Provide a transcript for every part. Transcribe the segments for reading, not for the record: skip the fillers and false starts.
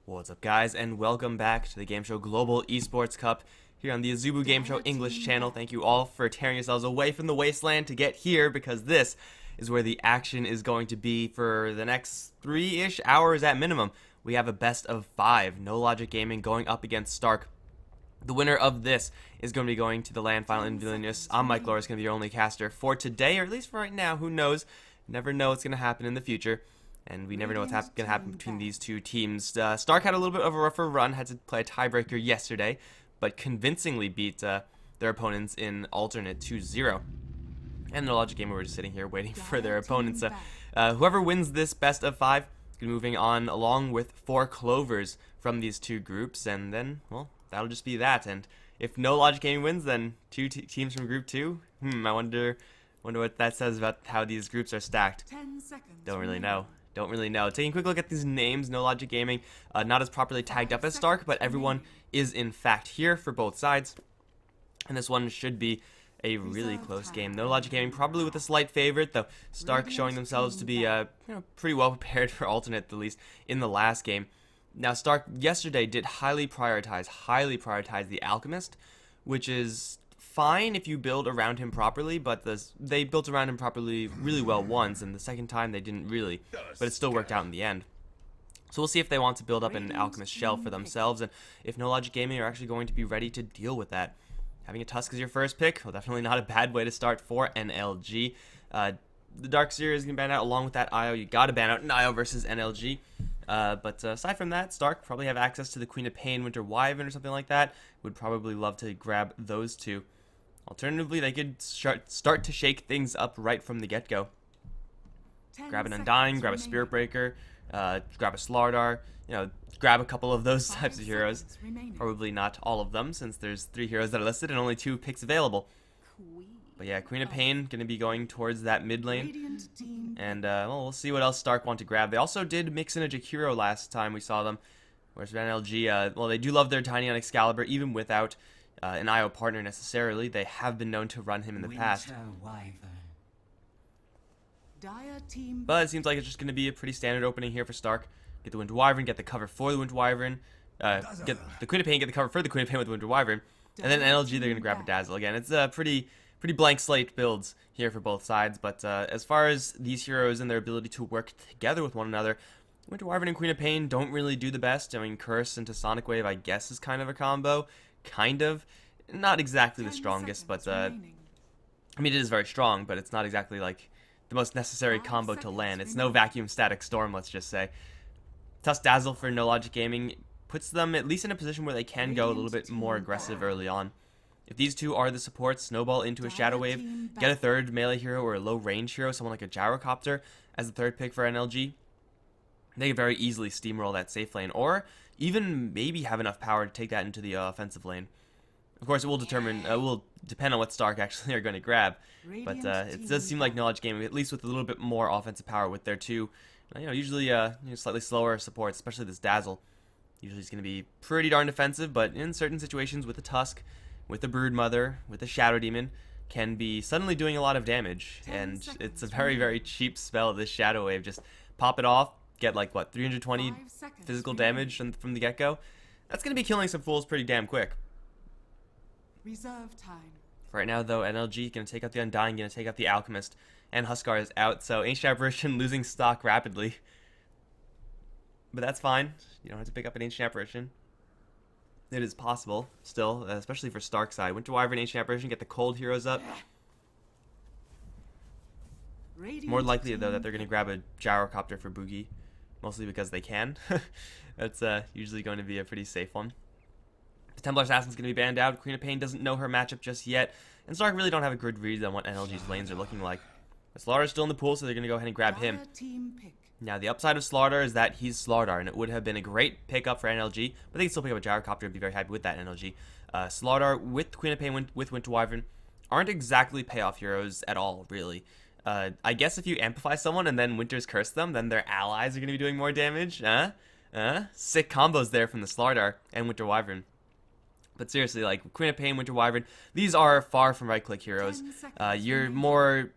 What's up, guys, and welcome back to the GameShow Global Esports Cup here on the Azubu GameShow English channel. Thank you all for tearing yourselves away from the wasteland to get here, because this is where the action is going to be for the next 3-ish hours at minimum. We have a best of 5, No Logic Gaming going up against Stark. The winner of this is going to be going to the LAN final in Vilnius. I'm Mikelorus, going to be your only caster for today, or at least for right now. Who knows? Never know what's going to happen in the future. And we never know what's going to happen between these two teams. Stark had a little bit of a rougher run, had to play a tiebreaker yesterday, but convincingly beat their opponents in alternate 2-0. And No Logic Gamer were just sitting here waiting for their opponents. Whoever wins this best of 5 is going to be moving on along with 4 clovers from these two groups, and then, well, that'll just be that. And if No Logic Gaming wins, then 2 teams from Group 2. I wonder what that says about how these groups are stacked. 10 seconds. Don't really know. Taking a quick look at these names, No Logic Gaming, not as properly tagged up as Stark, but everyone is in fact here for both sides. And this one should be a really close game. No Logic Gaming probably with a slight favorite, though Stark showing themselves to be pretty well prepared for alternate, at least in the last game. Now, Stark yesterday did highly prioritize the Alchemist, which is fine if you build around him properly, but they built around him properly really well once, and the second time they didn't really, but it still worked out in the end. So we'll see if they want to build up an Alchemist shell for themselves, and if No Logic Gaming are actually going to be ready to deal with that. Having a Tusk as your first pick, well, definitely not a bad way to start for NLG. The Dark Series is going to ban out along with that IO. You got to ban out an IO versus NLG. But aside from that, Stark probably have access to the Queen of Pain, Winter Wyvern, or something like that. Would probably love to grab those two. Alternatively, they could start to shake things up right from the get-go. Grab an Undying, grab a Spirit Breaker, grab a Slardar, grab a couple of those types of heroes. Probably not all of them, since there's 3 heroes that are listed and only 2 picks available. But yeah, Queen of Pain going to be going towards that mid lane. And well, we'll see what else Stark want to grab. They also did mix in a Jakiro last time we saw them. Whereas NLG, well, they do love their Tiny on Excalibur, even without an IO partner necessarily. They have been known to run him in the past. But it seems like it's just going to be a pretty standard opening here for Stark. Get the Winter Wyvern, get the cover for the Winter Wyvern, get the Queen of Pain, get the cover for the Queen of Pain with the Winter Wyvern, and then NLG, they're going to grab a Dazzle again. It's a pretty blank slate builds here for both sides, but as far as these heroes and their ability to work together with one another, Winter Wyvern and Queen of Pain don't really do the best. I mean, Curse into Sonic Wave, I guess, is kind of a combo. Kind of. Not exactly the strongest, but, I mean, it is very strong, but it's not exactly, like, the most necessary combo to land. It's no Vacuum Static Storm, let's just say. Tusk Dazzle for No Logic Gaming puts them at least in a position where they can go a little bit more aggressive early on. If these two are the supports, snowball into a Shadow Wave, get a third melee hero or a low range hero, someone like a Gyrocopter, as the third pick for NLG, they can very easily steamroll that safe lane, or even maybe have enough power to take that into the offensive lane. Of course, it will depend on what Stark actually are going to grab, but it does seem like No Logic Gaming, at least with a little bit more offensive power with their two, usually slightly slower supports, especially this Dazzle. Usually it's going to be pretty darn defensive, but in certain situations with the Tusk, with the Broodmother, with the Shadow Demon, can be suddenly doing a lot of damage, and it's a very cheap spell, this Shadow Wave. Just pop it off, get like, what, 320 physical damage from the get-go? That's going to be killing some fools pretty damn quick. Reserve time. For right now, though, NLG going to take out the Undying, going to take out the Alchemist, and Huskar is out, so Ancient Apparition losing stock rapidly. But that's fine. You don't have to pick up an Ancient Apparition. It is possible, still, especially for Stark side. Winter Wyvern, Ancient Apparition, get the cold heroes up. More likely, though, that they're going to grab a Gyrocopter for Boogie, mostly because they can. That's usually going to be a pretty safe one. The Templar Assassin's going to be banned out. Queen of Pain doesn't know her matchup just yet, and Stark really don't have a good read on what NLG's lanes are looking like. But Slardar is still in the pool, so they're going to go ahead and grab him. Now, the upside of Slardar is that he's Slardar, and it would have been a great pickup for NLG, but they can still pick up a Gyrocopter and be very happy with that NLG. Slardar with Queen of Pain with Winter Wyvern aren't exactly payoff heroes at all, really. I guess if you amplify someone and then Winter's curse them, then their allies are going to be doing more damage. Sick combos there from the Slardar and Winter Wyvern. But seriously, like Queen of Pain, Winter Wyvern, these are far from right-click heroes. You're more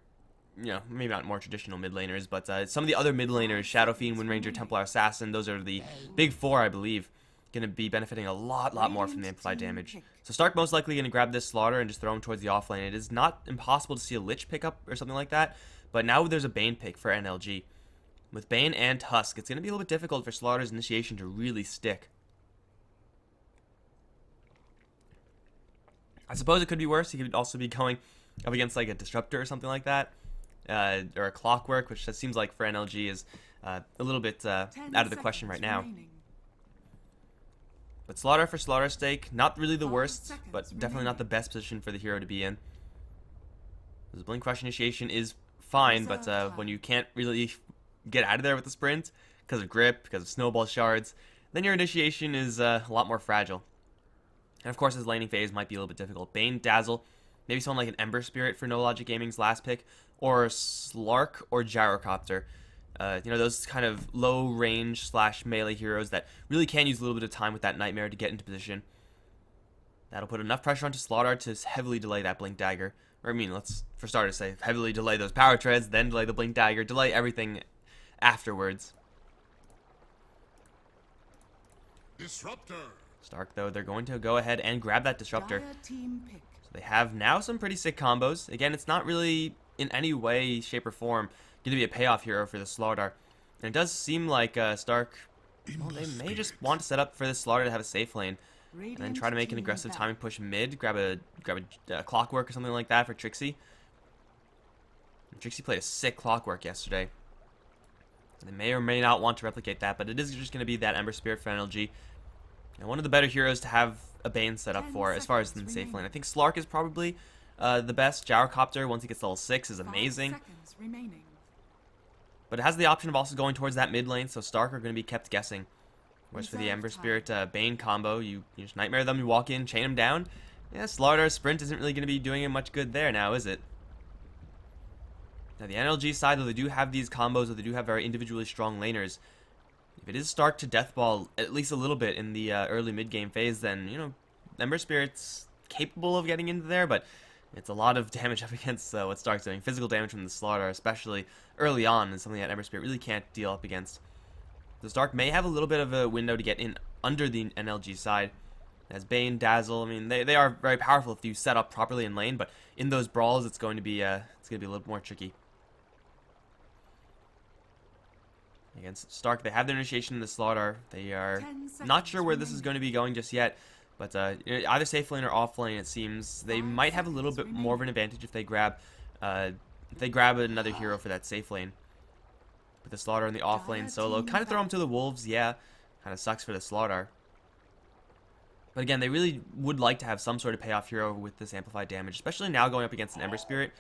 maybe not more traditional mid laners, but some of the other mid laners, Shadow Fiend, Wind Ranger, Templar Assassin, those are the big four, I believe, going to be benefiting a lot more from the amplified damage. So Stark most likely going to grab this Slaughter and just throw him towards the offlane. It is not impossible to see a Lich pick up or something like that, but now there's a Bane pick for NLG. With Bane and Tusk, it's going to be a little bit difficult for Slaughter's initiation to really stick. I suppose it could be worse. He could also be going up against like a Disruptor or something like that, or a Clockwork, which seems like for NLG is a little bit out of the question right now. But Slaughter for Slaughter's sake, not really the worst, but definitely not the best position for the hero to be in. The Blink Crush initiation is fine, but when you can't really get out of there with the sprint because of grip, because of snowball shards, then your initiation is a lot more fragile. And of course, his laning phase might be a little bit difficult. Bane, Dazzle, maybe someone like an Ember Spirit for No Logic Gaming's last pick, or Slark or Gyrocopter. Those kind of low range / melee heroes that really can use a little bit of time with that Nightmare to get into position. That'll put enough pressure onto Slaughter to heavily delay that Blink Dagger. Or I mean, let's for starters say heavily delay those Power Treads, then delay the Blink Dagger, delay everything afterwards. Disruptor. Stark, though, they're going to go ahead and grab that Disruptor. So they have now some pretty sick combos. Again, it's not really in any way, shape, or form going to be a payoff hero for the Slaughter. And it does seem like Stark, well, they may just want to set up for this Slaughter to have a safe lane. And then try to make an aggressive timing push mid, grab a Clockwork or something like that for Trixie. And Trixie played a sick Clockwork yesterday. They may or may not want to replicate that, but it is just going to be that Ember Spirit for NLG. And one of the better heroes to have a Bane set up for as far as in the safe lane. I think Slark is probably the best. Gyrocopter, once he gets level 6, is amazing. But it has the option of also going towards that mid lane, so Stark are going to be kept guessing. Whereas for the Ember Spirit Bane combo, you just Nightmare them, you walk in, chain them down. Yeah, Slaughter Sprint isn't really going to be doing him much good there now, is it? Now the NLG side, though they do have these combos, though they do have very individually strong laners, if it is Stark to Deathball at least a little bit in the early mid-game phase, then, Ember Spirit's capable of getting into there, but it's a lot of damage up against what Stark's doing. Physical damage from the Slaughter, especially early on, is something that Ember Spirit really can't deal up against. The Stark may have a little bit of a window to get in under the NLG side. As Bane, Dazzle, I mean, they are very powerful if you set up properly in lane, but in those brawls, it's going to be a little more tricky. Against Stark, they have their initiation in the Slaughter. They are not sure where this is going to be going just yet, but either safe lane or off lane, it seems they might have a little bit more of an advantage if they grab another hero for that safe lane. Put the Slaughter in the off lane solo, kind of throw him to the wolves. Yeah, kind of sucks for the Slaughter. But again, they really would like to have some sort of payoff hero with this amplified damage, especially now going up against an Ember Spirit.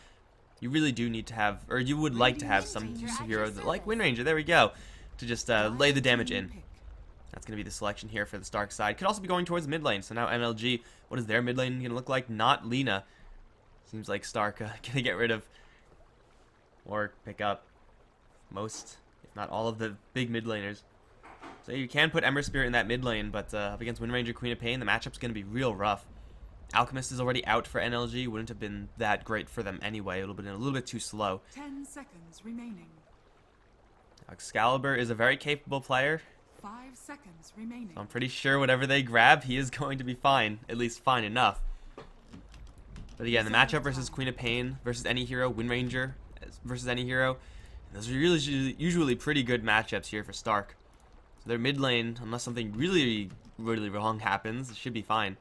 You really do need to have, or you would like to have some hero that, like Wind Ranger, there we go, to just lay the damage in. That's going to be the selection here for the Stark side. Could also be going towards mid lane. So now NLG, what is their mid lane going to look like? Not Lina. Seems like Stark going to get rid of or pick up most, if not all, of the big mid laners. So you can put Ember Spirit in that mid lane, but up against Wind Ranger, Queen of Pain, the matchup's going to be real rough. Alchemist is already out for NLG. Wouldn't have been that great for them anyway. It would have been a little bit too slow. 10 seconds remaining. Excalibur is a very capable player. 5 seconds remaining. So I'm pretty sure whatever they grab, he is going to be fine. At least fine enough. But again, the matchup versus Queen of Pain versus any hero, Wind Ranger versus any hero, those are usually pretty good matchups here for Stark. So their mid lane, unless something really wrong happens, it should be fine.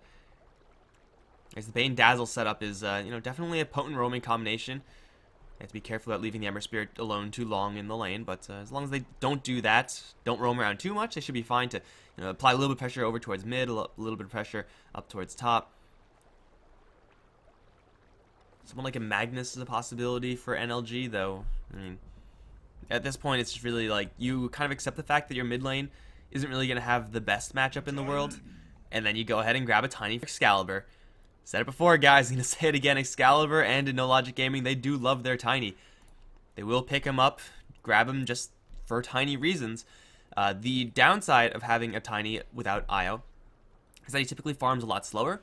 As the Bane Dazzle setup is, definitely a potent roaming combination. You have to be careful about leaving the Ember Spirit alone too long in the lane, but as long as they don't do that, don't roam around too much, they should be fine to apply a little bit of pressure over towards mid, a little bit of pressure up towards top. Someone like a Magnus is a possibility for NLG, though. I mean, at this point, it's just really like you kind of accept the fact that your mid lane isn't really going to have the best matchup in the world, and then you go ahead and grab a tiny Excalibur. Said it before, guys. I'm going to say it again. Excalibur and in No Logic Gaming, they do love their tiny. They will pick him up, grab him just for tiny reasons. The downside of having a tiny without IO is that he typically farms a lot slower.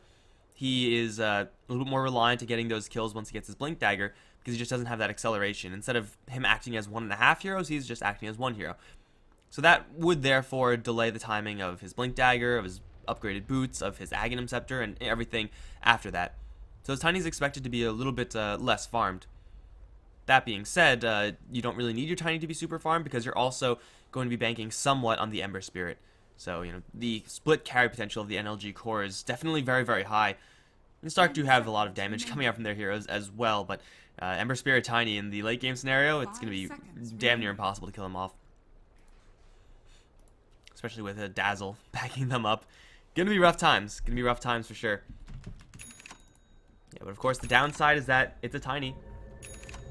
He is a little bit more reliant to getting those kills once he gets his Blink Dagger. because he just doesn't have that acceleration. Instead of him acting as 1.5 heroes, he's just acting as 1 hero. So that would therefore delay the timing of his Blink Dagger, of his upgraded boots, of his Aghanim Scepter, and everything after that. So his Tiny is expected to be a little bit less farmed. That being said, you don't really need your Tiny to be super farmed because you're also going to be banking somewhat on the Ember Spirit. So, you know, the split carry potential of the NLG core is definitely very, very high. And Stark do have a lot of damage coming out from their heroes as well, but Ember Spirit Tiny in the late game scenario, it's going to be damn near impossible to kill him off. Especially with a Dazzle backing them up. Gonna be rough times. Gonna be rough times for sure. Yeah, but of course the downside is that it's a Tiny.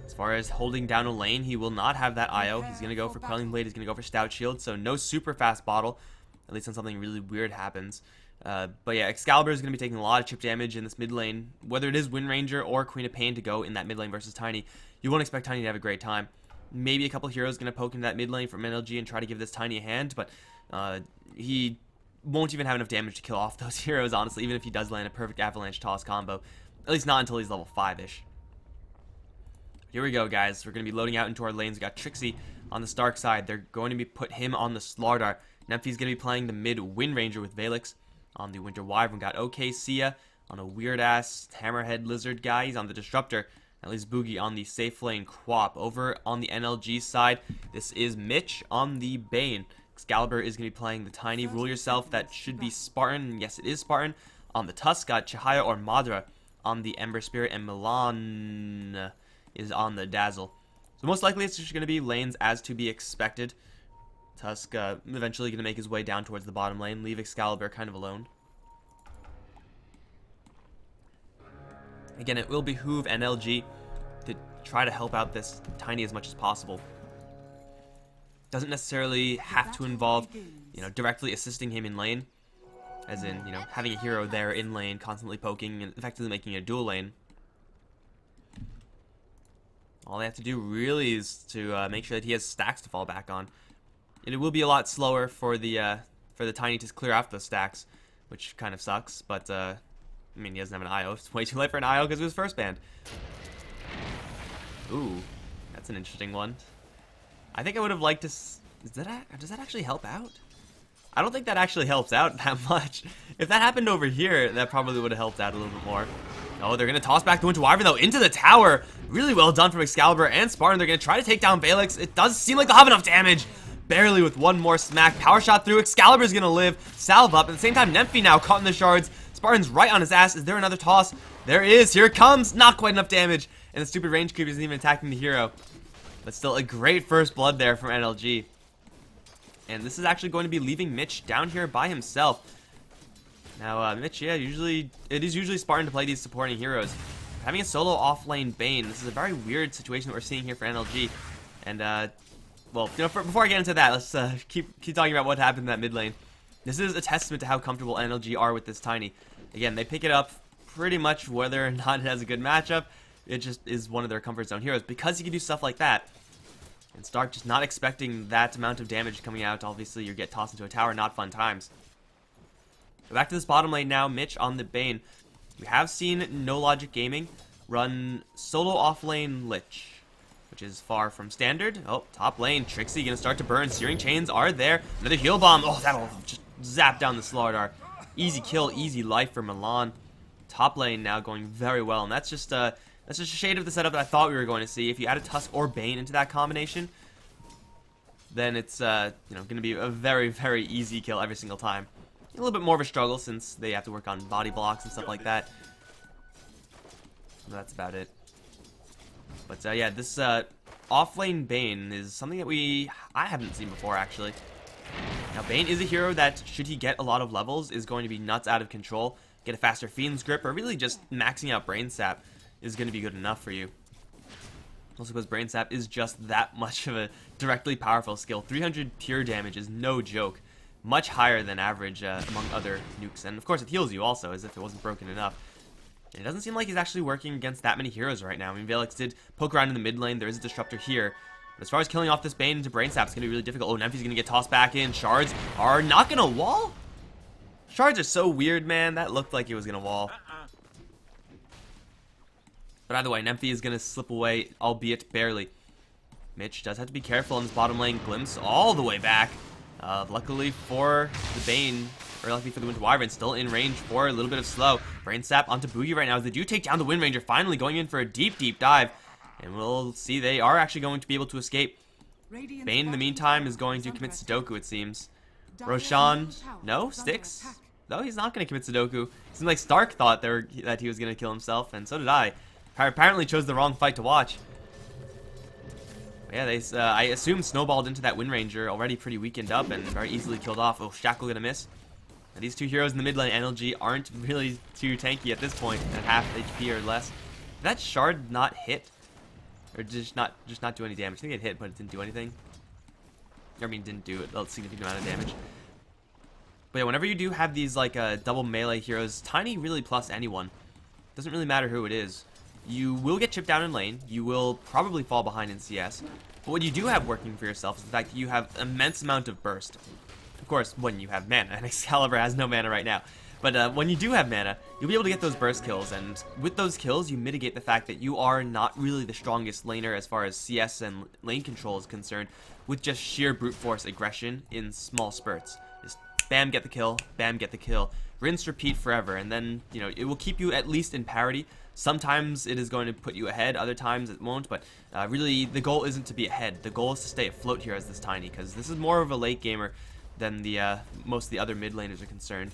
As far as holding down a lane, he will not have that IO. He's gonna go for Quelling Blade, he's gonna go for Stout Shield, so no super fast bottle. At least when something really weird happens. But yeah, Excalibur is going to be taking a lot of chip damage in this mid lane. Whether it is Wind Ranger or Queen of Pain to go in that mid lane versus Tiny, you won't expect Tiny to have a great time. Maybe a couple heroes going to poke into that mid lane from NLG and try to give this Tiny a hand, but he won't even have enough damage to kill off those heroes, honestly, even if he does land a perfect Avalanche Toss combo. At least not until he's level 5-ish. Here we go, guys. We're going to be loading out into our lanes. We got Trixie on the Stark side. They're going to be put him on the Slardar. Nemphy's going to be playing the mid Wind Ranger with Valix. On the Winter Wyvern, got OK Sia on a weird-ass Hammerhead Lizard guy. He's on the Disruptor. At least Boogie on the safe lane Quap. Over on the NLG side, this is Mitch on the Bane. Excalibur is going to be playing the Tiny. Rule Yourself. That should be Spartan. Yes, it is Spartan. On the Tusk, got Chihaya or Madra on the Ember Spirit. And Milan is on the Dazzle. So most likely it's just going to be lanes as to be expected. Tusk eventually going to make his way down towards the bottom lane, leave Excalibur kind of alone. Again, it will behoove NLG to try to help out this Tiny as much as possible. Doesn't necessarily have to involve, you know, directly assisting him in lane, as in, you know, having a hero there in lane, constantly poking and effectively making a dual lane. All they have to do really is to make sure that he has stacks to fall back on. It will be a lot slower for the Tiny to clear out those stacks, which kind of sucks. But I mean, he doesn't have an IO. It's way too late for an IO because it was first banned. Ooh, that's an interesting one. I think I would have liked to. Does that actually help out? I don't think that actually helps out that much. If that happened over here, that probably would have helped out a little bit more. Oh, they're going to toss back the Winter Wyvern, though, into the tower. Really well done from Excalibur and Spartan. They're going to try to take down Valix. It does seem like they'll have enough damage. Barely with one more smack. Power shot through. Excalibur's going to live. Salve up. At the same time, Nemphy now caught in the shards. Spartan's right on his ass. Is there another toss? There is. Here it comes. Not quite enough damage. And the stupid range creep isn't even attacking the hero. But still a great first blood there from NLG. And this is actually going to be leaving Mitch down here by himself. Now, Mitch, yeah, it is usually Spartan to play these supporting heroes. Having a solo off-lane Bane, this is a very weird situation that we're seeing here for NLG. And, well, you know, before I get into that, let's keep talking about what happened in that mid lane. This is a testament to how comfortable NLG are with this Tiny. Again, they pick it up pretty much whether or not it has a good matchup. It just is one of their comfort zone heroes because he can do stuff like that. And Stark just not expecting that amount of damage coming out. Obviously, you get tossed into a tower, not fun times. So back to this bottom lane now, Mitch on the Bane. We have seen No Logic Gaming run solo off-lane Lich, which is far from standard. Oh, top lane, Trixie gonna start to burn. Searing Chains are there. Another heal bomb. Oh, that'll just zap down the Slardar. Easy kill, easy life for Milan. Top lane now going very well, and that's just a shade of the setup that I thought we were going to see. If you add a Tusk or Bane into that combination, then it's you know, gonna be a very, very easy kill every single time. A little bit more of a struggle since they have to work on body blocks and stuff like that. That's about it. But yeah, this off-lane Bane is something that I haven't seen before, actually. Now, Bane is a hero that, should he get a lot of levels, is going to be nuts out of control. Get a faster Fiend's Grip, or really just maxing out Brain Sap is going to be good enough for you. Also because Brain Sap is just that much of a directly powerful skill. 300 pure damage is no joke. Much higher than average among other nukes. And of course it heals you also, as if it wasn't broken enough. And it doesn't seem like he's actually working against that many heroes right now. I mean, Valix did poke around in the mid lane. There is a Disruptor here. But as far as killing off this Bane into Brain Sap, it's going to be really difficult. Oh, Nemphy's going to get tossed back in. Shards are not going to wall? Shards are so weird, man. That looked like it was going to wall. But either way, Nemphy is going to slip away, albeit barely. Mitch does have to be careful in this bottom lane. Glimpse all the way back. Luckily for the Bane, or luckily for the Winter Wyvern, still in range for a little bit of slow. Brain Sap onto Boogie right now as they do take down the Wind Ranger, finally going in for a deep, deep dive. And we'll see they are actually going to be able to escape. Bane, in the meantime, is going to commit Sudoku, it seems. Roshan, no? Sticks? No, he's not going to commit Sudoku. Seems like Stark thought that he was going to kill himself, and so did I. Apparently chose the wrong fight to watch. Yeah, I assume snowballed into that Wind Ranger, already pretty weakened up and very easily killed off. Oh, Shackle gonna miss. Now, these two heroes in the mid lane, NLG, aren't really too tanky at this point, at half HP or less. Did that shard not hit? Or just not do any damage? I think it hit, but it didn't do anything. I mean, didn't do a significant amount of damage. But yeah, whenever you do have these like double melee heroes, Tiny really plus anyone. Doesn't really matter who it is. You will get chipped down in lane, you will probably fall behind in CS, but what you do have working for yourself is the fact that you have immense amount of burst. Of course, when you have mana, and Excalibur has no mana right now. But when you do have mana, you'll be able to get those burst kills, and with those kills, you mitigate the fact that you are not really the strongest laner as far as CS and lane control is concerned, with just sheer brute force aggression in small spurts. Just bam, get the kill, bam, get the kill, rinse, repeat forever, and then, you know, it will keep you at least in parity. Sometimes it is going to put you ahead, other times it won't, but really the goal isn't to be ahead. The goal is to stay afloat here as this Tiny, because this is more of a late gamer than the most of the other mid laners are concerned.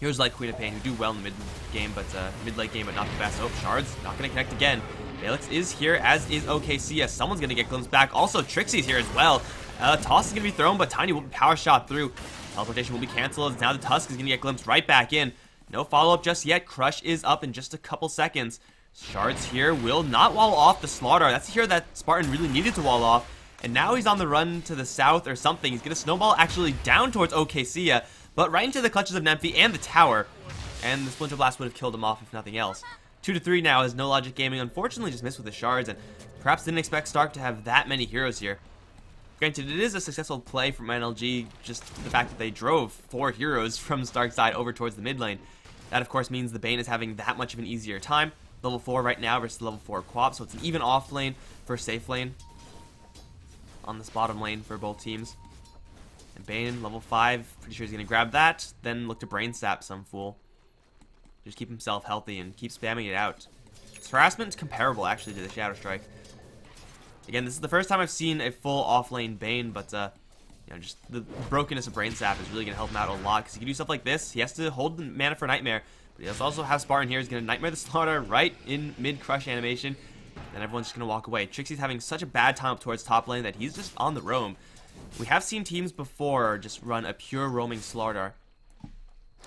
Heroes like Queen of Pain who do well in the mid game, but mid-late game, but not the best. Oh, Shards not going to connect again. Felix is here, as is OKC, as someone's going to get glimpsed back. Also, Trixie's here as well. Toss is going to be thrown, but Tiny will power shot through. Teleportation will be canceled, as now the Tusk is going to get glimpsed right back in. No follow-up just yet. Crush is up in just a couple seconds. Shards here will not wall off the Slaughter. That's a hero that Spartan really needed to wall off. And now he's on the run to the south or something. He's going to snowball actually down towards OKC, but right into the clutches of Nemphy and the tower. And the Splinter Blast would have killed him off if nothing else. 2-3 now as No Logic Gaming unfortunately just missed with the Shards, and perhaps didn't expect Stark to have that many heroes here. Granted, it is a successful play from NLG, just the fact that they drove 4 heroes from Stark's side over towards the mid lane. That, of course, means the Bane is having that much of an easier time. Level 4 right now versus level 4 Quap, so it's an even off lane for safe lane on this bottom lane for both teams. And Bane, level 5, pretty sure he's going to grab that, then look to Brain Sap some fool. Just keep himself healthy and keep spamming it out. This harassment is comparable, actually, to the Shadow Strike. Again, this is the first time I've seen a full off-lane Bane, but you know, just the brokenness of Brain Sap is really going to help him out a lot, because he can do stuff like this. He has to hold the mana for Nightmare, but he does also have Spartan here. He's going to Nightmare the Slaughter right in mid-crush animation, and everyone's just going to walk away. Trixie's having such a bad time up towards top lane that he's just on the roam. We have seen teams before just run a pure roaming Slaughter.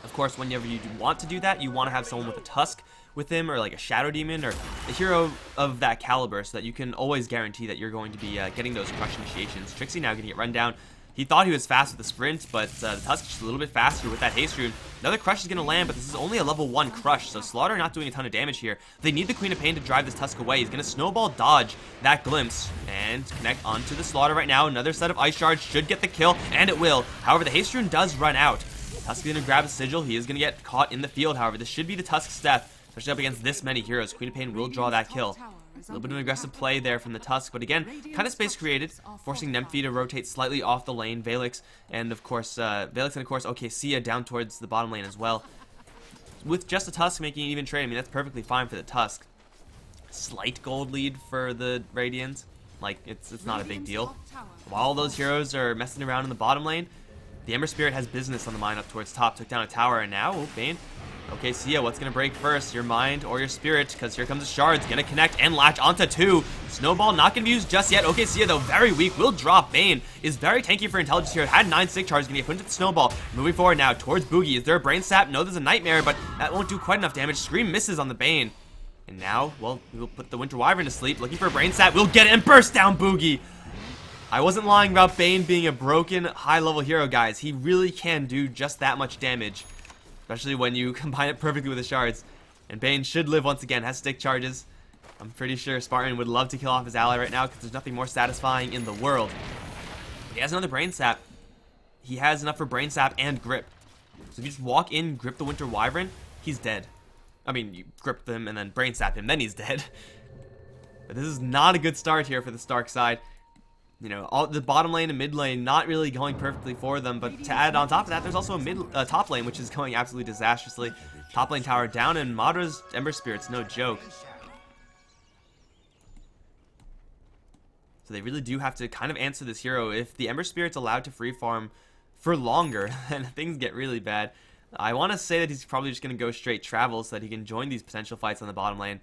Of course, whenever you want to do that, you want to have someone with a Tusk with him, or like a Shadow Demon, or a hero of that caliber, so that you can always guarantee that you're going to be getting those crush initiations. Trixie now going to get run down. He thought he was fast with the sprint, but the Tusk is just a little bit faster with that haste rune. Another crush is going to land, but this is only a level 1 crush, so Slaughter not doing a ton of damage here. They need the Queen of Pain to drive this Tusk away. He's going to snowball dodge that glimpse and connect onto the Slaughter right now. Another set of Ice Shards should get the kill, and it will. However, the haste rune does run out. Tusk is going to grab a sigil. He is going to get caught in the field, however. This should be the Tusk's death, especially up against this many heroes. Queen of Pain will draw that kill. A little bit of an aggressive play there from the Tusk, but again, kind of space created, forcing Nemphy to rotate slightly off the lane. Velix, and of course, OKC down towards the bottom lane as well. With just a Tusk making an even trade, I mean, that's perfectly fine for the Tusk. Slight gold lead for the Radiant, like, it's not a big deal. While those heroes are messing around in the bottom lane, the Ember Spirit has business on the mind up towards top. Took down a tower, and now, Bane. Okay, Sia, what's going to break first? Your mind or your spirit? Because here comes the Shards. Going to connect and latch onto 2. Snowball not going to be used just yet. Okay, Sia, though, very weak. Will drop. Bane is very tanky for intelligence here. It had 9 stick charges. Going to get put into the Snowball. Moving forward now towards Boogie. Is there a Brain Sap? No, there's a Nightmare, but that won't do quite enough damage. Scream misses on the Bane. And now, well, we'll put the Winter Wyvern to sleep. Looking for a Brain Sap. We'll get it and burst down Boogie. I wasn't lying about Bane being a broken, high-level hero, guys. He really can do just that much damage, especially when you combine it perfectly with the Shards. And Bane should live once again, has stick charges. I'm pretty sure Spartan would love to kill off his ally right now, because there's nothing more satisfying in the world. He has another Brain Sap. He has enough for Brain Sap and Grip. So if you just walk in, grip the Winter Wyvern, he's dead. I mean, you grip him and then brain sap him, then he's dead. But this is not a good start here for the Stark side. You know, all the bottom lane and mid lane not really going perfectly for them, but to add on top of that, there's also a top lane which is going absolutely disastrously. Top lane tower down, and Madra's Ember Spirit's no joke. So they really do have to kind of answer this hero. If the Ember Spirit's allowed to free farm for longer, then things get really bad. I want to say that he's probably just going to go straight travel so that he can join these potential fights on the bottom lane.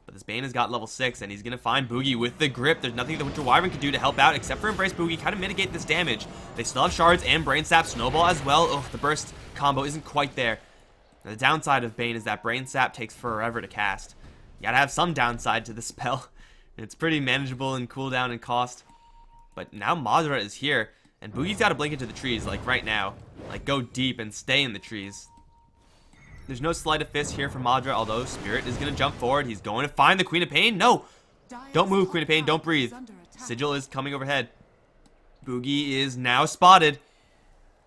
But this Bane has got level 6, and he's going to find Boogie with the grip. There's nothing that Winter Wyvern can do to help out except for Embrace Boogie, kind of mitigate this damage. They still have Shards and Brain Sap, Snowball as well. Oh, the burst combo isn't quite there. Now, the downside of Bane is that Brain Sap takes forever to cast. You gotta have some downside to the spell. It's pretty manageable in cooldown and cost. But now Madra is here, and Boogie's got to blink into the trees, like right now. Like, go deep and stay in the trees. There's no Sleight of Fist here for Madra, although Spirit is going to jump forward. He's going to find the Queen of Pain. No! Don't move, Queen of Pain. Don't breathe. Sigil is coming overhead. Boogie is now spotted.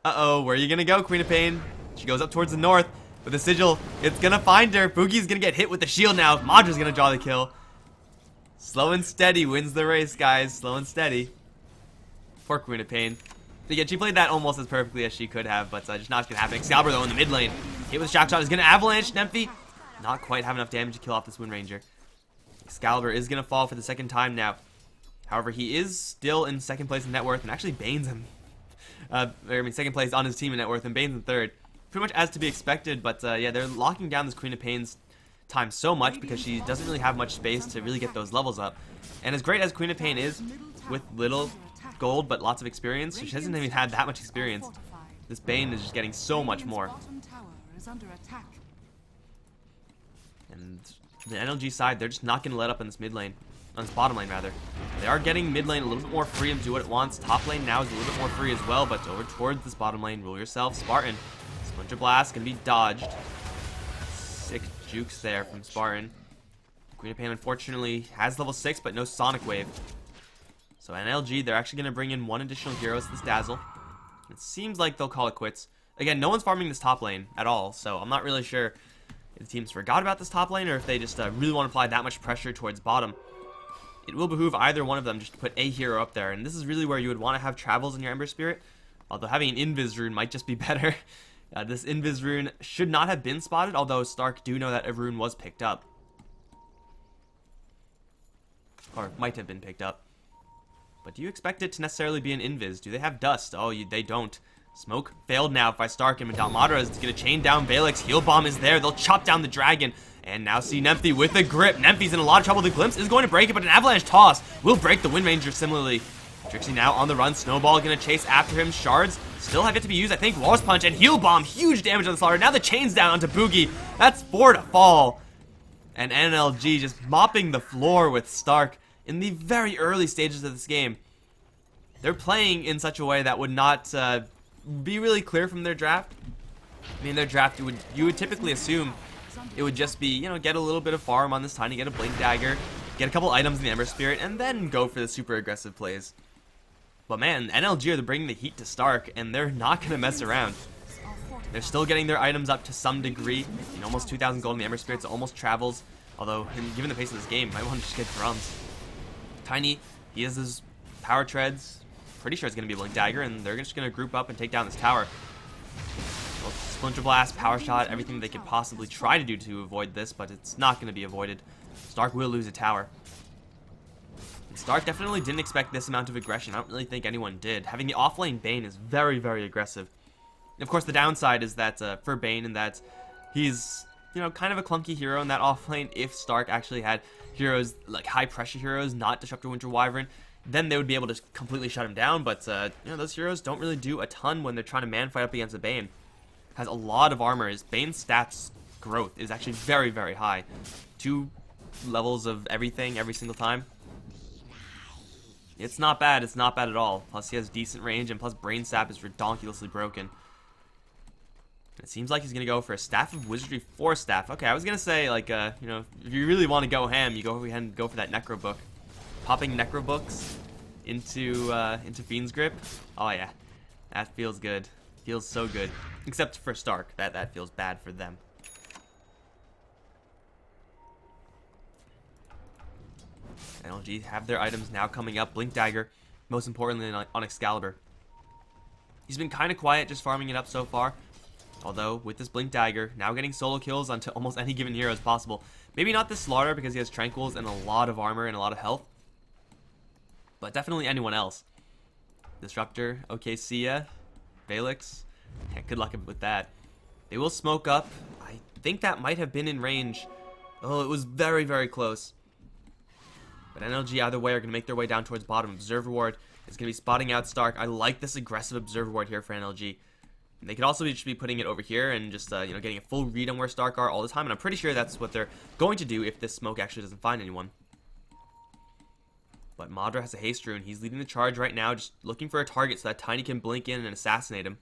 Uh-oh, where are you going to go, Queen of Pain? She goes up towards the north. With the Sigil, it's going to find her. Boogie's going to get hit with the shield now. Madra's going to draw the kill. Slow and steady wins the race, guys. Slow and steady. Poor Queen of Pain. Again, she played that almost as perfectly as she could have, but just not going to happen. Excalibur, though, in the mid lane. Hit with Shock Shot is going to avalanche Nymphy. Not quite have enough damage to kill off this Wind Ranger. Excalibur is going to fall for the second time now. However, he is still in second place in net worth, and actually Bane's him. Second place on his team in net worth, and Bane's in third. Pretty much as to be expected, but yeah, they're locking down this Queen of Pain's time so much because she doesn't really have much space to really get those levels up. And as great as Queen of Pain is, with little gold but lots of experience, she hasn't even had that much experience. This Bane is just getting so much more. And the NLG side, they're just not going to let up in this mid lane. On this bottom lane, rather. They are getting mid lane a little bit more free and do what it wants. Top lane now is a little bit more free as well, but over towards this bottom lane, rule yourself. Spartan. Splinter Blast going to be dodged. Sick jukes there from Spartan. Queen of Pain, unfortunately, has level 6, but no Sonic Wave. So NLG, they're actually going to bring in one additional hero as this Dazzle. It seems like they'll call it quits. Again, no one's farming this top lane at all, so I'm not really sure if the teams forgot about this top lane or if they just really want to apply that much pressure towards bottom. It will behoove either one of them just to put a hero up there, and this is really where you would want to have Travels in your Ember Spirit, although having an Invis rune might just be better. This Invis rune should not have been spotted, although Stark do know that a rune was picked up. Or might have been picked up. But do you expect it to necessarily be an Invis? Do they have Dust? Oh, they don't. Smoke failed now by Stark, and Madra is going to chain down Valix. Heal Bomb is there. They'll chop down the dragon. And now see Nymphy with a grip. Nymphy's in a lot of trouble. The Glimpse is going to break it, but an Avalanche Toss will break the Wind Ranger similarly. Trixie now on the run. Snowball going to chase after him. Shards still have yet to be used. I think Walrus Punch and Heal Bomb. Huge damage on the Slaughter. Now the chain's down onto Boogie. That's 4 to fall. And NLG just mopping the floor with Stark in the very early stages of this game. They're playing in such a way that would not be really clear from their draft. I mean, their draft, you would typically assume it would just be, you know, get a little bit of farm on this tiny, get a Blink Dagger, get a couple items in the Ember Spirit, and then go for the super aggressive plays. But man, NLG are bringing the heat to Stark, and they're not going to mess around. They're still getting their items up to some degree. Almost 2,000 gold in the Ember Spirits, almost travels. Although, given the pace of this game, you might want to just get drums. Tiny, he has his power treads. Pretty sure it's going to be a Blink Dagger, and they're just going to group up and take down this tower. Well, Splinter Blast, Power Shot, everything they could possibly try to do to avoid this, but it's not going to be avoided. Stark will lose a tower. And Stark definitely didn't expect this amount of aggression. I don't really think anyone did. Having the offlane Bane is very, very aggressive. And of course, the downside is that for Bane, and that he's, you know, kind of a clunky hero in that offlane. If Stark actually had heroes, like high pressure heroes, not Disruptor Winter Wyvern, then they would be able to completely shut him down. But you know, those heroes don't really do a ton when they're trying to man fight up against a Bane. Has a lot of armor. His Bane's stats growth is actually very, very high. 2 levels of everything every single time. It's not bad. It's not bad at all. Plus he has decent range, and plus Brain Sap is redonkulously broken. It seems like he's gonna go for a Staff of Wizardry 4 staff. Okay, I was gonna say, like, you know, if you really want to go ham, you go ahead and go for that Necro Book. Popping Necro Books into Fiend's Grip. Oh yeah, that feels good. Feels so good. Except for Stark, that feels bad for them. NLG have their items now coming up. Blink Dagger, most importantly on Excalibur. He's been kind of quiet, just farming it up so far. Although, with this Blink Dagger, now getting solo kills onto almost any given hero as possible. Maybe not this Slaughter because he has Tranquils and a lot of armor and a lot of health. But definitely anyone else. Disruptor, okay, see ya. Valix, yeah, good luck with that. They will smoke up. I think that might have been in range. Oh, it was very, very close. But NLG either way are going to make their way down towards bottom. Observer Ward is going to be spotting out Stark. I like this aggressive Observer Ward here for NLG. And they could also just be putting it over here and just, you know, getting a full read on where Stark are all the time. And I'm pretty sure that's what they're going to do if this smoke actually doesn't find anyone. But Madra has a haste rune. He's leading the charge right now, just looking for a target so that Tiny can blink in and assassinate him.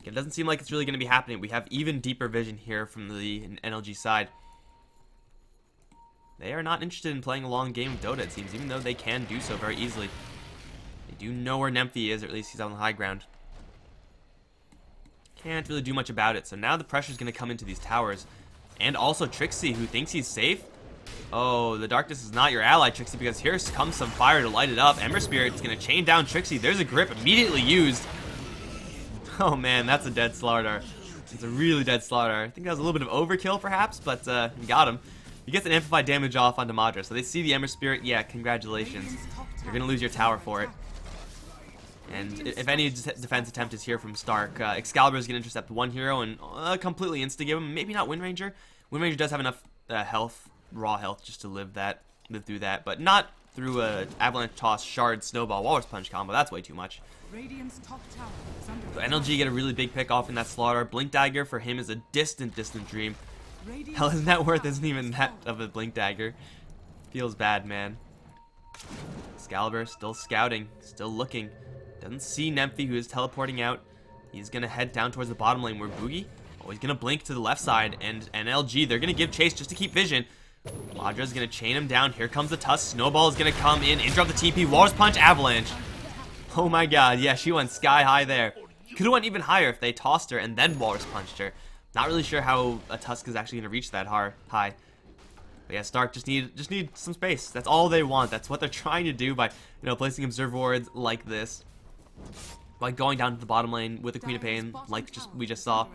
It doesn't seem like it's really going to be happening. We have even deeper vision here from the NLG side. They are not interested in playing a long game of Dota, it seems, even though they can do so very easily. They do know where Nemphy is, or at least he's on the high ground. Can't really do much about it, so now the pressure is going to come into these towers. And also Trixie, who thinks he's safe. Oh, the darkness is not your ally, Trixie, because here comes some fire to light it up. Ember Spirit's going to chain down Trixie. There's a grip immediately used. Oh man, that's a dead Slaughter. It's a really dead Slaughter. I think that was a little bit of overkill, perhaps, but he got him. He gets an amplified damage off onto Madra, so they see the Ember Spirit. Yeah, congratulations. You're going to lose your tower for it. And if any defense attempt is here from Stark, Excalibur is going to intercept one hero and completely insta-give him. Maybe not Wind Ranger. Wind Ranger does have enough health, raw health, just to live through that, but not through a Avalanche Toss, Shard, Snowball, Walrus Punch combo. That's way too much. Radiant's top tower is under So NLG get a really big pick off in that Slaughter. Blink Dagger for him is a distant dream. Hell, his net worth isn't even that of a Blink Dagger. Feels bad, man. Excalibur still scouting, still looking. Doesn't see Nemphy, who is teleporting out. He's going to head down towards the bottom lane where Boogie, oh, he's going to blink to the left side. And NLG, they're going to give chase just to keep vision. Madra's going to chain him down. Here comes the Tusk. Snowball is going to come in, interrupt the TP. Walrus Punch, Avalanche. Oh my god, yeah, she went sky high there. Could have went even higher if they tossed her and then Walrus Punched her. Not really sure how a Tusk is actually going to reach that high. But yeah, Stark just need some space. That's all they want. That's what they're trying to do by, you know, placing Observer Wards like this. Like going down to the bottom lane with the Queen of Pain, like we just saw.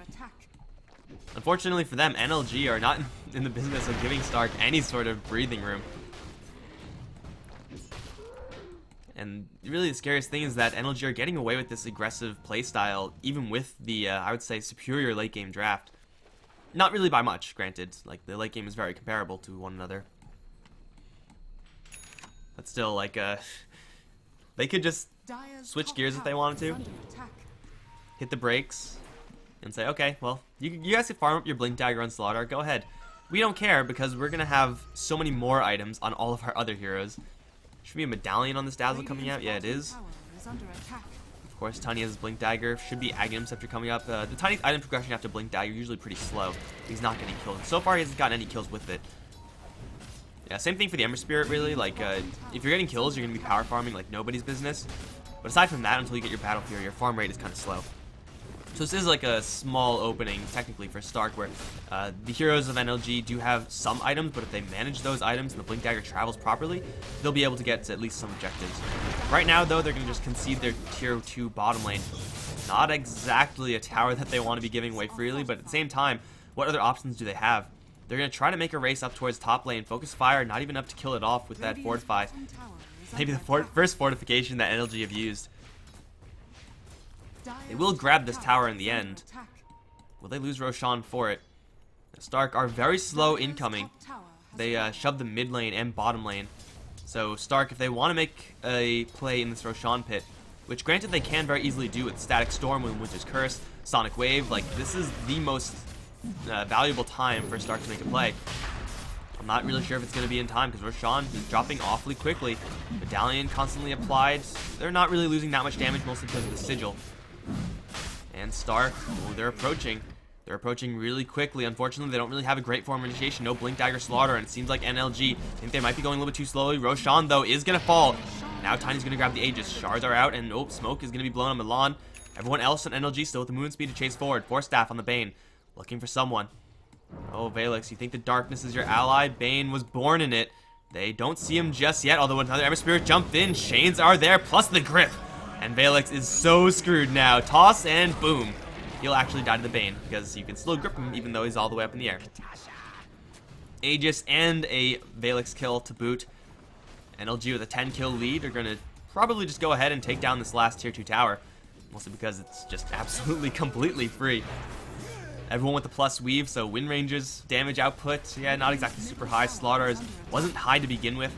Unfortunately for them, NLG are not in the business of giving Stark any sort of breathing room. And really the scariest thing is that NLG are getting away with this aggressive playstyle, even with the, I would say, superior late game draft. Not really by much, granted. Like, the late game is very comparable to one another. But still, like, they could just switch gears if they wanted to. Hit the brakes. And say, okay, well, you guys can farm up your Blink Dagger on Slaughter. Go ahead. We don't care because we're going to have so many more items on all of our other heroes. Should be a medallion on this Dazzle coming out. Yeah, it is. Of course, Tiny has his Blink Dagger. Should be Aghanim Scepter coming up. The Tiny item progression after Blink Dagger is usually pretty slow. He's not getting killed. So far, he hasn't gotten any kills with it. Yeah, same thing for the Ember Spirit, really. Like, if you're getting kills, you're going to be power farming like nobody's business. But aside from that, until you get your Battle Fury, your farm rate is kind of slow. So this is like a small opening, technically, for Stark, where the heroes of NLG do have some items, but if they manage those items and the Blink Dagger travels properly, they'll be able to get to at least some objectives. Right now, though, they're going to just concede their Tier 2 bottom lane. Not exactly a tower that they want to be giving away freely, but at the same time, what other options do they have? They're going to try to make a race up towards top lane, focus fire, not even enough to kill it off with that Fortify. Maybe the first fortification that NLG have used. They will grab this tower in the end. Will they lose Roshan for it? Stark are very slow incoming. They shove the mid lane and bottom lane. So Stark, if they want to make a play in this Roshan pit, which granted they can very easily do with Static Storm, with Winter's Curse, Sonic Wave, like this is the most valuable time for Stark to make a play. I'm not really sure if it's going to be in time because Roshan is dropping awfully quickly. Medallion constantly applied. They're not really losing that much damage, mostly because of the Sigil. And Stark, oh, they're approaching. They're approaching really quickly. Unfortunately, they don't really have a great form of initiation. No Blink Dagger Slaughter, and it seems like NLG think they might be going a little bit too slowly. Roshan, though, is going to fall. Now Tiny's going to grab the Aegis. Shards are out, and oh, smoke is going to be blown on Milan. Everyone else on NLG still with the movement speed to chase forward. Force Staff on the Bane, looking for someone. Oh, Valix, you think the darkness is your ally? Bane was born in it. They don't see him just yet, although another Ember Spirit jumped in. Chains are there, plus the grip. And Valix is so screwed now. Toss and boom. He'll actually die to the Bane, because you can still grip him even though he's all the way up in the air. Aegis and a Valix kill to boot. NLG with a 10 kill lead are going to probably just go ahead and take down this last tier 2 tower. Mostly because it's just absolutely completely free. Everyone with the plus weave, so win ranges, damage output, yeah, not exactly super high. Slaughters wasn't high to begin with.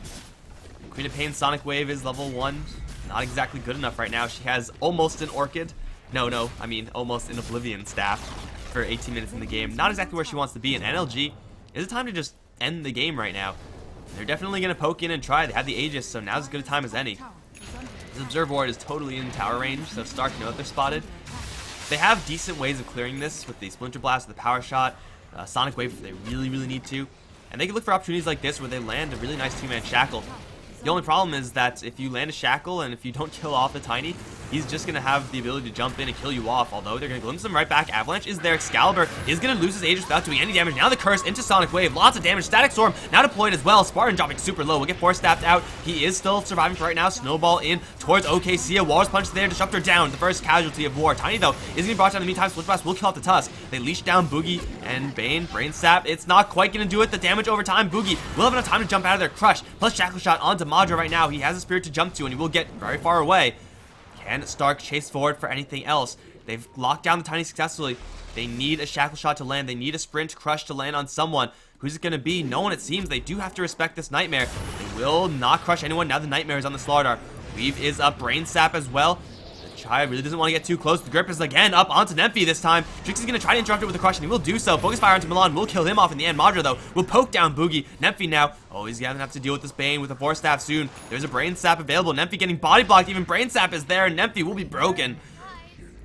Queen of Pain's Sonic Wave is level 1. Not exactly good enough right now. She has almost an Orchid. No, I mean almost an Oblivion staff for 18 minutes in the game. Not exactly where she wants to be, and NLG is a time to just end the game right now. They're definitely going to poke in and try. They have the Aegis, so now's as good a time as any. This Observe Ward is totally in tower range, so Stark know that they're spotted. They have decent ways of clearing this with the Splinter Blast, the Power Shot, Sonic Wave if they really need to. And they can look for opportunities like this where they land a really nice two-man Shackle. The only problem is that if you land a Shackle and if you don't kill off the Tiny, he's just going to have the ability to jump in and kill you off, although they're going to glimpse him right back. Avalanche is there. Excalibur is going to lose his Aegis without doing any damage. Now the Curse into Sonic Wave. Lots of damage. Static Storm now deployed as well. Spartan dropping super low. Will get Force Staffed out. He is still surviving for right now. Snowball in towards OKC. Walrus Punch there. Disruptor down. The first casualty of war. Tiny, though, is going to be brought down in the meantime. Split Blast will kill off the Tusk. They leash down Boogie and Bane. Brain Sap. It's not quite going to do it. The damage over time. Boogie will have enough time to jump out of there. Crush plus Shackle Shot onto Madra right now. He has a Spirit to jump to, and he will get very far away. Can Stark chase forward for anything else? They've locked down the Tiny successfully. They need a Shackle Shot to land. They need a Sprint Crush to land on someone. Who's it going to be? No one, it seems. They do have to respect this Nightmare. They will not crush anyone. Now the Nightmare is on the Slardar. Weave is up. Brain Sap as well. Chai really doesn't want to get too close. The grip is again up onto Nemphy this time. Trixie's going to try to interrupt it with a crush, and he will do so. Focus Fire onto Milan will kill him off in the end. Madra, though, will poke down Boogie. Nemphy now. Oh, he's going to have to deal with this Bane with a Force Staff soon. There's a Brain Sap available. Nemphy getting body blocked. Even Brain Sap is there, and Nemphy will be broken.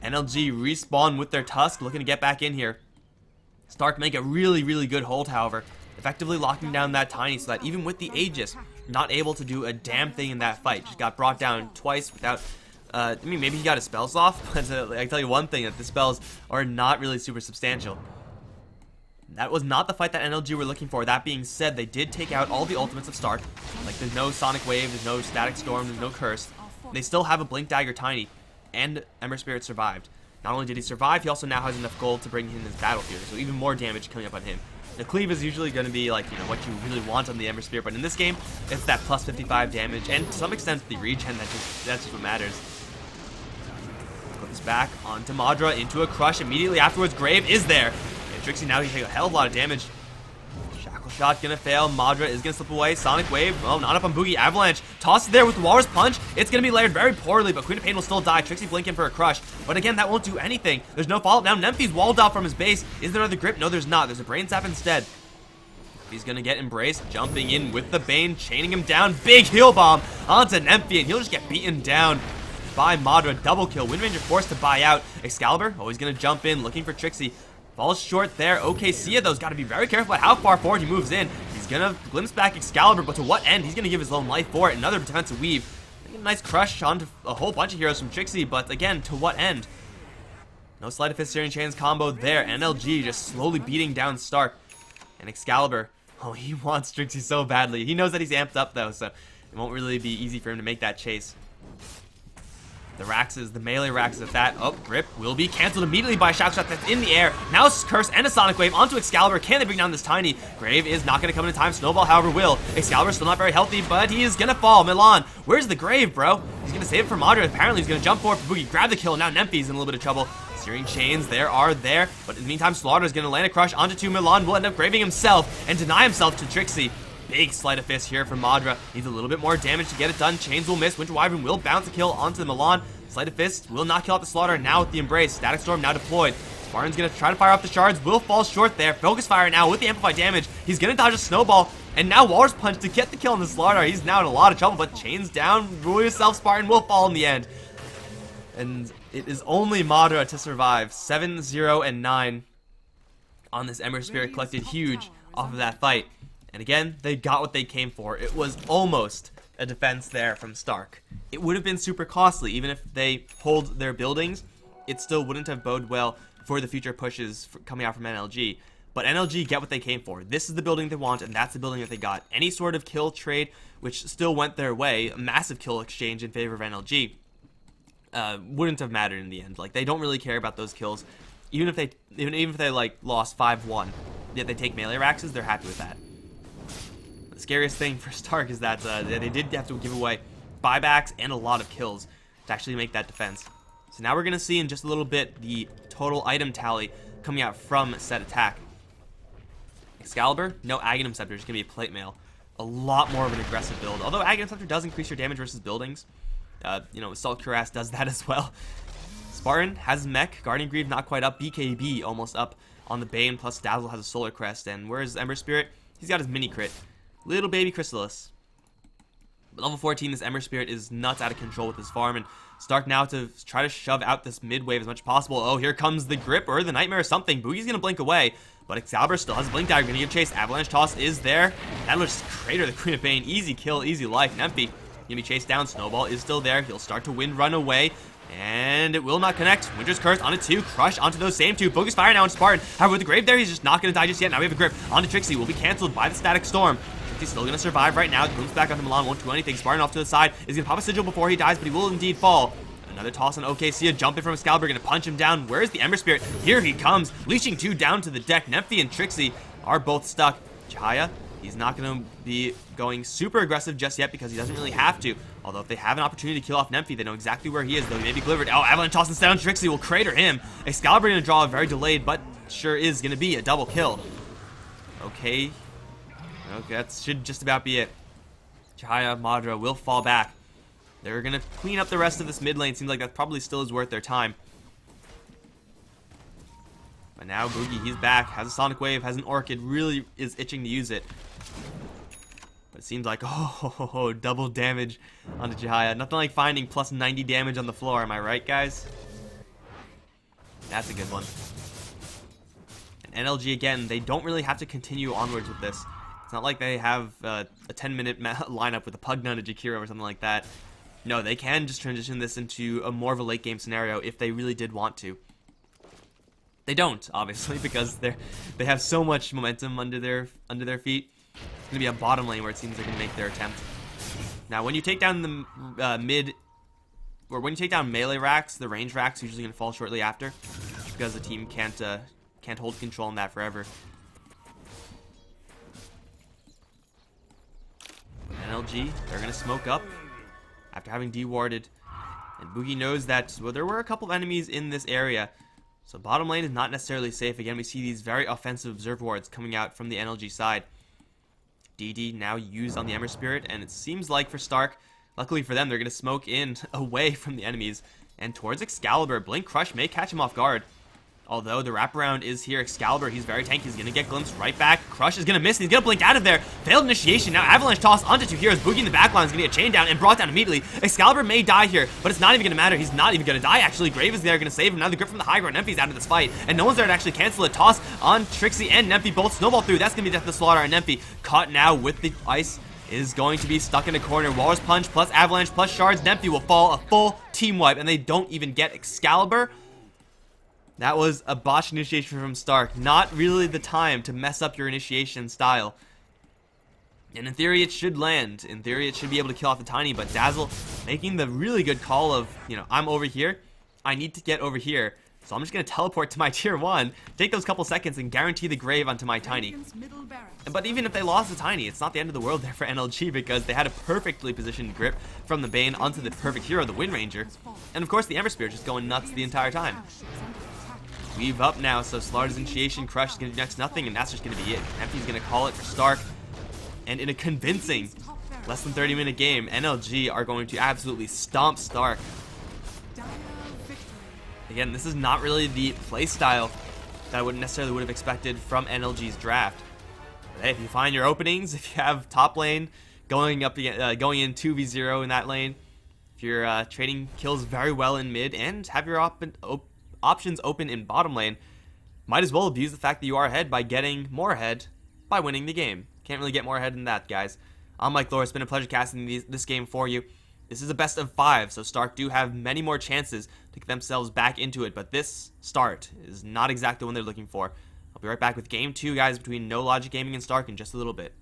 NLG respawn with their Tusk, looking to get back in here. Stark make a really good hold, however. Effectively locking down that Tiny so that even with the Aegis, not able to do a damn thing in that fight. Just got brought down twice without... I mean, maybe he got his spells off, but I can tell you one thing, that the spells are not really super substantial. That was not the fight that NLG were looking for. That being said, they did take out all the ultimates of Stark. Like, there's no Sonic Wave, there's no Static Storm, there's no Curse. They still have a Blink Dagger Tiny, and Ember Spirit survived. Not only did he survive, he also now has enough gold to bring in his Battle Fury, so even more damage coming up on him. The cleave is usually going to be like, you know, what you really want on the Ember Spirit, but in this game, it's that plus 55 damage, and to some extent, the regen, that's just what matters. Put this back onto Madra, into a crush. Immediately afterwards, Grave is there. And Trixie now can take a hell of a lot of damage. Shackle Shot gonna fail. Madra is gonna slip away. Sonic Wave, well, not up on Boogie. Avalanche tossed there with the Walrus Punch. It's gonna be layered very poorly, but Queen of Pain will still die. Trixie blinking for a crush. But again, that won't do anything. There's no follow-up. Now Nemphy's walled off from his base. Is there another grip? No, there's not. There's a Brain Sap instead. He's gonna get embraced, jumping in with the Bane, chaining him down. Big heal bomb onto Nemphy, and he'll just get beaten down by Madra. Double kill. Wind Ranger forced to buy out. Excalibur, oh, he's gonna jump in, looking for Trixie. Falls short there. Okay, Sia, though, has got to be very careful at how far forward he moves in. He's gonna glimpse back Excalibur, but to what end? He's gonna give his own life for it. Another defensive weave. A nice crush onto a whole bunch of heroes from Trixie, but again, to what end? No Sleight of Fist Searing Chains combo there. NLG just slowly beating down Stark. And Excalibur, oh, he wants Trixie so badly. He knows that he's amped up, though, so it won't really be easy for him to make that chase. The Raxes, the melee Raxes at that. Oh, grip will be canceled immediately by a Shackle Shot that's in the air. Now Curse and a Sonic Wave onto Excalibur. Can they bring down this Tiny? Grave is not going to come in time. Snowball, however, will. Excalibur's still not very healthy, but he is going to fall. Milan, where's the Grave, bro? He's going to save it for Madra. Apparently, he's going to jump forward for Boogie. Grab the kill. Now Nemphy's in a little bit of trouble. Searing Chains, there. But in the meantime, Slaughter is going to land a crush onto 2. Milan will end up graving himself and deny himself to Trixie. Big Sleight of Fist here from Madra. Needs a little bit more damage to get it done. Chains will miss. Winter Wyvern will bounce a kill onto the Milan. Sleight of Fist will not kill out the Slaughter. Now with the Embrace. Static Storm now deployed. Spartan's going to try to fire off the shards. Will fall short there. Focus Fire now with the amplified damage. He's going to dodge a Snowball. And now Walrus Punch to get the kill on the Slaughter. He's now in a lot of trouble, but Chains down. Rule yourself, Spartan will fall in the end. And it is only Madra to survive. 7-0 and 9 on this Ember Spirit, collected huge off of that fight. And again, they got what they came for. It was almost a defense there from Stark. It would have been super costly. Even if they hold their buildings, it still wouldn't have boded well for the future pushes coming out from NLG. But NLG get what they came for. This is the building they want, and that's the building that they got. Any sort of kill trade, which still went their way, a massive kill exchange in favor of NLG, wouldn't have mattered in the end. Like, they don't really care about those kills. Even if they like lost 5-1, yet they take melee raxes, they're happy with that. The scariest thing for Stark is that they did have to give away buybacks and a lot of kills to actually make that defense. So now we're gonna see in just a little bit the total item tally coming out from said attack. Excalibur, no Aghanim Scepter, just gonna be a plate mail. A lot more of an aggressive build. Although Aghanim Scepter does increase your damage versus buildings. You know, Assault Cuirass does that as well. Spartan has Mech, Guardian Greave not quite up, BKB almost up on the Bane, plus Dazzle has a Solar Crest, and where's Ember Spirit? He's got his mini crit. Little baby Chrysalis. But level 14, this Ember Spirit is nuts out of control with his farm, and Stark now to try to shove out this mid wave as much as possible. Oh, here comes the Grip or the Nightmare or something. Boogie's gonna blink away, but Excalibur still has Blink Dagger, gonna give chase. Avalanche Toss is there. That'll just crater the Queen of Bane. Easy kill, easy life. Nemphy gonna be chased down. Snowball is still there. He'll start to wind run away, and it will not connect. Winter's Curse onto 2, Crush onto those same 2. Focus Fire now on Spartan. However, with the Grave there, he's just not gonna die just yet. Now we have a Grip onto Trixie. Will be canceled by the Static Storm. Trixie's still gonna survive right now. Booms back onto Milan, won't do anything. Spartan off to the side is gonna pop a Sigil before he dies, but he will indeed fall. Another toss on OKC, a jump in from Excalibur, gonna punch him down. Where's the Ember Spirit? Here he comes, leashing 2 down to the deck. Nemphy and Trixie are both stuck. Chihaya, he's not gonna be going super aggressive just yet because he doesn't really have to. Although if they have an opportunity to kill off Nemphy, they know exactly where he is, though he may be glimmered. Oh, Avalanche Toss instead on Trixie will crater him. Excalibur gonna draw a very delayed, but sure is gonna be a double kill. Okay, that should just about be it. Chihaya, Madra will fall back. They're going to clean up the rest of this mid lane. Seems like that probably still is worth their time. But now Boogie, he's back. Has a Sonic Wave, has an Orchid. Really is itching to use it. But it seems like, oh, double damage onto Chihaya. Nothing like finding plus 90 damage on the floor. Am I right, guys? That's a good one. And NLG, again, they don't really have to continue onwards with this. It's not like they have a 10-minute lineup with a Pugna, a Jakiro, or something like that. No, they can just transition this into a more of a late game scenario if they really did want to. They don't, obviously, because they have so much momentum under their feet. It's gonna be a bottom lane where it seems they're gonna make their attempt. Now, when you take down the when you take down melee racks, the range racks are usually gonna fall shortly after, because the team can't hold control on that forever. NLG, they're gonna smoke up after having dewarded, and Boogie knows that, well, there were a couple of enemies in this area, so bottom lane is not necessarily safe. Again, we see these very offensive observe wards coming out from the NLG side. DD now used on the Ember Spirit, and it seems like for Stark, luckily for them, they're going to smoke in away from the enemies and towards Excalibur. Blink Crush may catch him off guard. Although the wraparound is here, Excalibur, he's very tanky. He's going to get glimpsed right back. Crush is going to miss, and he's going to blink out of there. Failed initiation. Now Avalanche Toss onto 2 heroes. Boogie in the backline is going to get chained down and brought down immediately. Excalibur may die here, but it's not even going to matter. He's not even going to die, actually. Grave is there, going to save him. Now the Grip from the high ground. Nemphy's out of this fight, and no one's there to actually cancel it. Toss on Trixie and Nemphy both snowball through. That's going to be death to Slaughter, and Nemphy caught now with the ice is going to be stuck in a corner. Walrus Punch plus Avalanche plus Shards. Nemphy will fall, a full team wipe, and they don't even get Excalibur. That was a botched initiation from Stark. Not really the time to mess up your initiation style. And in theory, it should land. In theory, it should be able to kill off the Tiny, but Dazzle making the really good call of, you know, I'm over here. I need to get over here. So I'm just going to teleport to my tier 1, take those couple seconds, and guarantee the Grave onto my Tiny. But even if they lost the Tiny, it's not the end of the world there for NLG, because they had a perfectly positioned Grip from the Bane onto the perfect hero, the Wind Ranger. And of course, the Ember Spirit just going nuts the entire time. Weave up now, so Slaughter's initiation, Crush is going to do next nothing, and that's just going to be it. Nemphy's going to call it for Stark. And in a convincing less than 30-minute game, NLG are going to absolutely stomp Stark. Again, this is not really the play style that I would have expected from NLG's draft. But hey, if you find your openings, if you have top lane going up going in 2v0 in that lane, if you're trading kills very well in mid and have your options open in bottom lane, might as well abuse the fact that you are ahead by getting more ahead by winning the game. Can't really get more ahead than that, guys. I'm Mikelorus. It's been a pleasure casting this game for you. This is a best of 5, so Stark do have many more chances to get themselves back into it, but this start is not exactly what they're looking for. Hope be right back with game 2, guys, between No Logic Gaming and Stark in just a little bit.